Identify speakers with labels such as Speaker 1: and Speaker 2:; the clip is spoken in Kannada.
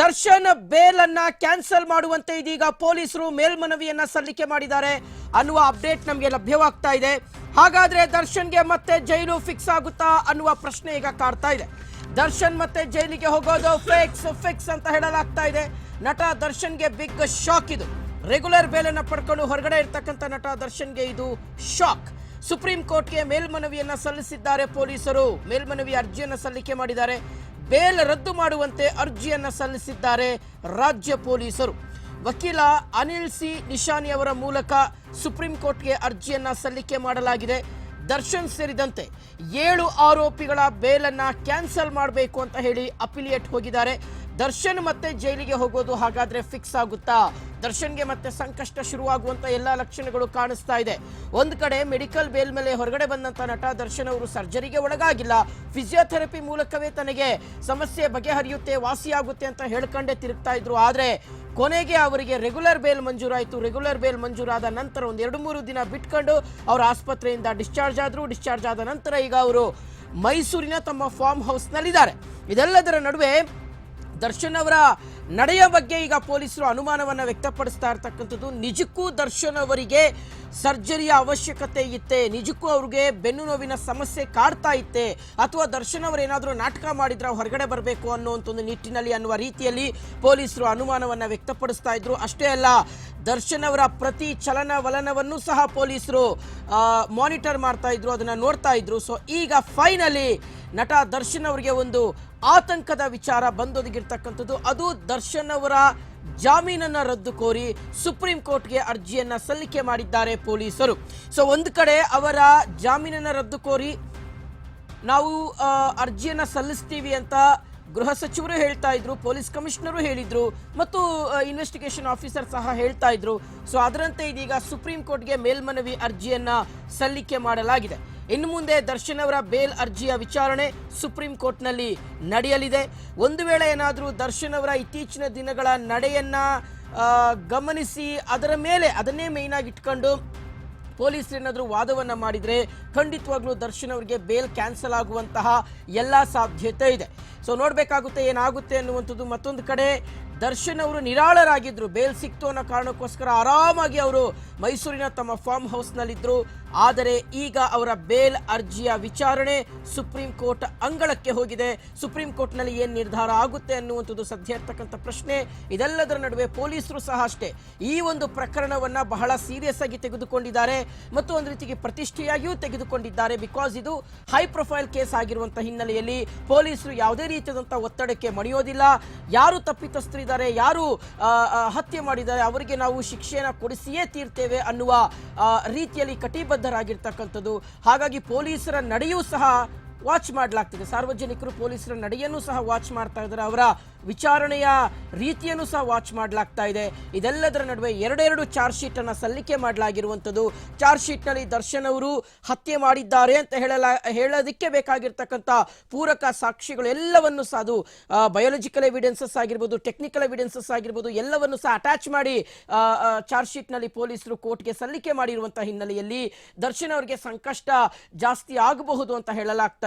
Speaker 1: ದರ್ಶನ್ ಬೇಲ್ ಅನ್ನ ಕ್ಯಾನ್ಸಲ್ ಮಾಡುವಂತೆ ಇದೀಗ ಪೊಲೀಸರು ಮೇಲ್ಮನವಿಯನ್ನ ಸಲ್ಲಿಕೆ ಮಾಡಿದ್ದಾರೆ ಅನ್ನುವ ಅಪ್ಡೇಟ್ ನಮಗೆ ಲಭ್ಯವಾಗ್ತಾ ಇದೆ. ಹಾಗಾದ್ರೆ ದರ್ಶನ್ಗೆ ಮತ್ತೆ ಜೈಲು ಫಿಕ್ಸ್ ಆಗುತ್ತಾ ಅನ್ನುವ ಪ್ರಶ್ನೆ ಈಗ ಕಾಡ್ತಾ ಇದೆ. ದರ್ಶನ್ ಮತ್ತೆ ಜೈಲಿಗೆ ಹೋಗೋದು ಫಿಕ್ಸ್ ಅಂತ ಹೇಳಲಾಗ್ತಾ ಇದೆ. ನಟ ದರ್ಶನ್ಗೆ ಬಿಗ್ ಶಾಕ್ ಇದು. ರೆಗ್ಯುಲರ್ ಬೇಲ್ ಅನ್ನ ಪಡ್ಕೊಂಡು ಹೊರಗಡೆ ಇರ್ತಕ್ಕಂಥ ನಟ ದರ್ಶನ್ಗೆ ಇದು ಶಾಕ್. ಸುಪ್ರೀಂ ಕೋರ್ಟ್ಗೆ ಮೇಲ್ಮನವಿಯನ್ನ ಸಲ್ಲಿಸಿದ್ದಾರೆ ಪೊಲೀಸರು. ಮೇಲ್ಮನವಿ ಅರ್ಜಿಯನ್ನ ಸಲ್ಲಿಕೆ ಮಾಡಿದ್ದಾರೆ. ಬೇಲ್ ರದ್ದು ಮಾಡುವಂತೆ ಅರ್ಜಿಯನ್ನ ಸಲ್ಲಿಸಿದ್ದಾರೆ ರಾಜ್ಯ ಪೊಲೀಸರು. ವಕೀಲ ಅನಿಲ್ ಸಿ ನಿಶಾನಿ ಅವರ ಮೂಲಕ ಸುಪ್ರೀಂ ಕೋರ್ಟ್ಗೆ ಅರ್ಜಿಯನ್ನ ಸಲ್ಲಿಕೆ ಮಾಡಲಾಗಿದೆ. ದರ್ಶನ್ ಸೇರಿದಂತೆ 7 ಆರೋಪಿಗಳ ಬೇಲನ್ನ ಕ್ಯಾನ್ಸಲ್ ಮಾಡಬೇಕು ಅಂತ ಹೇಳಿ ಅಪಿಲಿಯೇಟ್ ಹೋಗಿದ್ದಾರೆ. ದರ್ಶನ್ ಮತ್ತೆ ಜೈಲಿಗೆ ಹೋಗೋದು ಹಾಗಾದ್ರೆ ಫಿಕ್ಸ್ ಆಗುತ್ತಾ? ದರ್ಶನ್ಗೆ ಮತ್ತೆ ಸಂಕಷ್ಟ ಶುರುವಾಗುವಂತ ಎಲ್ಲಾ ಲಕ್ಷಣಗಳು ಕಾಣಿಸ್ತಾ ಇದೆ. ಒಂದು ಕಡೆ ಮೆಡಿಕಲ್ ಬೇಲ್ ಮೇಲೆ ಹೊರಗಡೆ ಬಂದಂತ ನಟ ದರ್ಶನ್ ಅವರು ಸರ್ಜರಿಗೆ ಒಳಗಾಗಿಲ್ಲ, ಫಿಸಿಯೋಥೆರಪಿ ಮೂಲಕವೇ ತನಗೆ ಸಮಸ್ಯೆ ಬಗೆಹರಿಯುತ್ತೆ, ವಾಸಿಯಾಗುತ್ತೆ ಅಂತ ಹೇಳ್ಕೊಂಡೇ ತಿರುಗ್ತಾ ಇದ್ರು. ಆದ್ರೆ ಕೊನೆಗೆ ಅವರಿಗೆ ರೆಗ್ಯುಲರ್ ಬೇಲ್ ಮಂಜೂರಾಯಿತು. ರೆಗ್ಯುಲರ್ ಬೇಲ್ ಮಂಜೂರಾದ ನಂತರ ಒಂದು 2-3 ದಿನ ಬಿಟ್ಕೊಂಡು ಅವರು ಆಸ್ಪತ್ರೆಯಿಂದ ಡಿಸ್ಚಾರ್ಜ್ ಆದ್ರು. ಡಿಸ್ಚಾರ್ಜ್ ಆದ ನಂತರ ಈಗ ಅವರು ಮೈಸೂರಿನ ತಮ್ಮ ಫಾರ್ಮ್ ಹೌಸ್ನಲ್ಲಿದ್ದಾರೆ. ಇದೆಲ್ಲದರ ನಡುವೆ ದರ್ಶನ್ ಅವರ ನಡೆಯ ಬಗ್ಗೆ ಈಗ ಪೊಲೀಸರು ಅನುಮಾನವನ್ನ ವ್ಯಕ್ತಪಡಿಸ್ತಾ ಇರ್ತಕ್ಕಂಥದ್ದು. ನಿಜಕ್ಕೂ ದರ್ಶನ್ ಅವರಿಗೆ ಸರ್ಜರಿಯ ಅವಶ್ಯಕತೆ ಇತ್ತೆ? ನಿಜಕ್ಕೂ ಅವ್ರಿಗೆ ಬೆನ್ನು ನೋವಿನ ಸಮಸ್ಯೆ ಕಾಡ್ತಾ ಇತ್ತೆ? ಅಥವಾ ದರ್ಶನ್ ಅವರು ಏನಾದರೂ ನಾಟಕ ಮಾಡಿದ್ರೆ ಹೊರಗಡೆ ಬರಬೇಕು ಅನ್ನುವಂಥ ಒಂದು ನಿಟ್ಟಿನಲ್ಲಿ ಅನ್ನುವ ರೀತಿಯಲ್ಲಿ ಪೊಲೀಸರು ಅನುಮಾನವನ್ನ ವ್ಯಕ್ತಪಡಿಸ್ತಾ ಇದ್ರು. ಅಷ್ಟೇ ಅಲ್ಲ, ದರ್ಶನ್ ಅವರ ಪ್ರತಿ ಚಲನವಲನವನ್ನು ಸಹ ಪೊಲೀಸರು ಮಾನಿಟರ್ ಮಾಡ್ತಾ ಇದ್ರು, ಅದನ್ನ ನೋಡ್ತಾ ಇದ್ರು. ಸೊ ಈಗ ಫೈನಲಿ ನಟ ದರ್ಶನ್ ಅವರಿಗೆ ಒಂದು ಆತಂಕದ ವಿಚಾರ ಬಂದೊದಗಿರ್ತಕ್ಕಂಥದ್ದು. ಅದು ದರ್ಶನ್ ಅವರ ಜಾಮೀನನ್ನ ರದ್ದು ಕೋರಿ ಸುಪ್ರೀಂ ಕೋರ್ಟ್ಗೆ ಅರ್ಜಿಯನ್ನ ಸಲ್ಲಿಕೆ ಮಾಡಿದ್ದಾರೆ ಪೊಲೀಸರು. ಸೊ ಒಂದು ಕಡೆ ಅವರ ಜಾಮೀನನ್ನ ರದ್ದು ಕೋರಿ ನಾವು ಅರ್ಜಿಯನ್ನ ಸಲ್ಲಿಸ್ತೀವಿ ಅಂತ ಗೃಹ ಸಚಿವರು ಹೇಳ್ತಾ ಇದ್ರು, ಪೊಲೀಸ್ ಕಮಿಷನರು ಹೇಳಿದ್ರು, ಮತ್ತು ಇನ್ವೆಸ್ಟಿಗೇಷನ್ ಆಫೀಸರ್ ಸಹ ಹೇಳ್ತಾ ಇದ್ರು. ಸೊ ಅದರಂತೆ ಇದೀಗ ಸುಪ್ರೀಂ ಕೋರ್ಟ್ಗೆ ಮೇಲ್ಮನವಿ ಅರ್ಜಿಯನ್ನ ಸಲ್ಲಿಕೆ ಮಾಡಲಾಗಿದೆ. ಇನ್ನು ಮುಂದೆ ದರ್ಶನ್ ಅವರ ಬೇಲ್ ಅರ್ಜಿಯ ವಿಚಾರಣೆ ಸುಪ್ರೀಂ ಕೋರ್ಟ್ನಲ್ಲಿ ನಡೆಯಲಿದೆ. ಒಂದು ವೇಳೆ ಏನಾದರೂ ದರ್ಶನ್ ಅವರ ಇತ್ತೀಚಿನ ದಿನಗಳ ನಡೆಯನ್ನ ಗಮನಿಸಿ ಅದನ್ನೇ ಮೇಯ್ನ್ ಆಗಿ ಇಟ್ಕೊಂಡು ಪೊಲೀಸರು ಏನಾದರೂ ವಾದವನ್ನ ಮಾಡಿದ್ರೆ ಖಂಡಿತವಾಗ್ಲೂ ದರ್ಶನ್ ಅವರಿಗೆ ಬೇಲ್ ಕ್ಯಾನ್ಸಲ್ ಆಗುವಂತಹ ಎಲ್ಲ ಸಾಧ್ಯತೆ ಇದೆ. ಸೊ ನೋಡಬೇಕಾಗುತ್ತೆ ಏನಾಗುತ್ತೆ ಅನ್ನುವಂಥದ್ದು. ಮತ್ತೊಂದು ಕಡೆ ದರ್ಶನ್ ಅವರು ನಿರಾಳರಾಗಿದ್ರು, ಬೇಲ್ ಸಿಕ್ತು ಅನ್ನೋ ಕಾರಣಕ್ಕೋಸ್ಕರ ಆರಾಮಾಗಿ ಅವರು ಮೈಸೂರಿನ ತಮ್ಮ ಫಾರ್ಮ್ ಹೌಸ್ನಲ್ಲಿದ್ದರು. ಆದರೆ ಈಗ ಅವರ ಬೇಲ್ ಅರ್ಜಿಯ ವಿಚಾರಣೆ ಸುಪ್ರೀಂ ಕೋರ್ಟ್ ಅಂಗಳಕ್ಕೆ ಹೋಗಿದೆ. ಸುಪ್ರೀಂ ಕೋರ್ಟ್ನಲ್ಲಿ ಏನು ನಿರ್ಧಾರ ಆಗುತ್ತೆ ಅನ್ನುವಂಥದ್ದು ಸದ್ಯ ಇರ್ತಕ್ಕಂಥ ಪ್ರಶ್ನೆ. ಇದೆಲ್ಲದರ ನಡುವೆ ಪೊಲೀಸರು ಸಹ ಅಷ್ಟೇ ಈ ಒಂದು ಪ್ರಕರಣವನ್ನ ಬಹಳ ಸೀರಿಯಸ್ ಆಗಿ ತೆಗೆದುಕೊಂಡಿದ್ದಾರೆ ಮತ್ತು ಒಂದು ರೀತಿಗೆ ಪ್ರತಿಷ್ಠೆಯಾಗಿಯೂ ತೆಗೆದುಕೊಂಡಿದ್ದಾರೆ. ಬಿಕಾಸ್ ಇದು ಹೈ ಪ್ರೊಫೈಲ್ ಕೇಸ್ ಆಗಿರುವಂಥ ಹಿನ್ನೆಲೆಯಲ್ಲಿ ಪೊಲೀಸರು ಯಾವುದೇ ರೀತಿಯಾದಂಥ ಒತ್ತಡಕ್ಕೆ ಮಣಿಯೋದಿಲ್ಲ. ಯಾರು ತಪ್ಪಿತಸ್ಥರಿದ್ದಾರೆ, ಯಾರು ಹತ್ಯೆ ಮಾಡಿದ್ದಾರೆ, ಅವರಿಗೆ ನಾವು ಶಿಕ್ಷೆಯನ್ನು ಕೊಡಿಸಿಯೇ ತೀರ್ತೇವೆ ಅನ್ನುವ ರೀತಿಯಲ್ಲಿ ಕಟಿಬದ್ಧರಾಗಿರ್ತಕ್ಕಂಥದ್ದು. ಹಾಗಾಗಿ ಪೊಲೀಸರ ನಡೆಯೂ ಸಹ ವಾಚ್ ಮಾಡಲಾಗ್ತಿದೆ. ಸಾರ್ವಜನಿಕರು ಪೊಲೀಸರ ನಡೆಯನ್ನು ಸಹ ವಾಚ್ ಮಾಡ್ತಾ ಇದ್ದಾರೆ, ಅವರ ವಿಚಾರಣೆಯ ರೀತಿಯನ್ನು ಸಹ ವಾಚ್ ಮಾಡಲಾಗ್ತಾ ಇದೆ. ಇದೆಲ್ಲದರ ನಡುವೆ 2 ಚಾರ್ಜ್ ಶೀಟ್ ಅನ್ನು ಸಲ್ಲಿಕೆ ಮಾಡಲಾಗಿರುವಂಥದ್ದು. ಚಾರ್ಜ್ ಶೀಟ್ನಲ್ಲಿ ದರ್ಶನ್ ಅವರು ಹತ್ಯೆ ಮಾಡಿದ್ದಾರೆ ಅಂತ ಹೇಳೋದಕ್ಕೆ ಬೇಕಾಗಿರ್ತಕ್ಕಂಥ ಪೂರಕ ಸಾಕ್ಷಿಗಳು ಎಲ್ಲವನ್ನು ಸಹ, ಅದು ಬಯೋಲಜಿಕಲ್ ಎವಿಡೆನ್ಸಸ್ ಆಗಿರ್ಬೋದು, ಟೆಕ್ನಿಕಲ್ ಎವಿಡೆನ್ಸಸ್ ಆಗಿರ್ಬೋದು, ಎಲ್ಲವನ್ನು ಸಹ ಅಟ್ಯಾಚ್ ಮಾಡಿ ಚಾರ್ಜ್ ಶೀಟ್ನಲ್ಲಿ ಪೊಲೀಸರು ಕೋರ್ಟ್ಗೆ ಸಲ್ಲಿಕೆ ಮಾಡಿರುವಂತಹ ಹಿನ್ನೆಲೆಯಲ್ಲಿ ದರ್ಶನ್ ಅವರಿಗೆ ಸಂಕಷ್ಟ ಜಾಸ್ತಿ ಆಗಬಹುದು ಅಂತ ಹೇಳಲಾಗ್ತಾ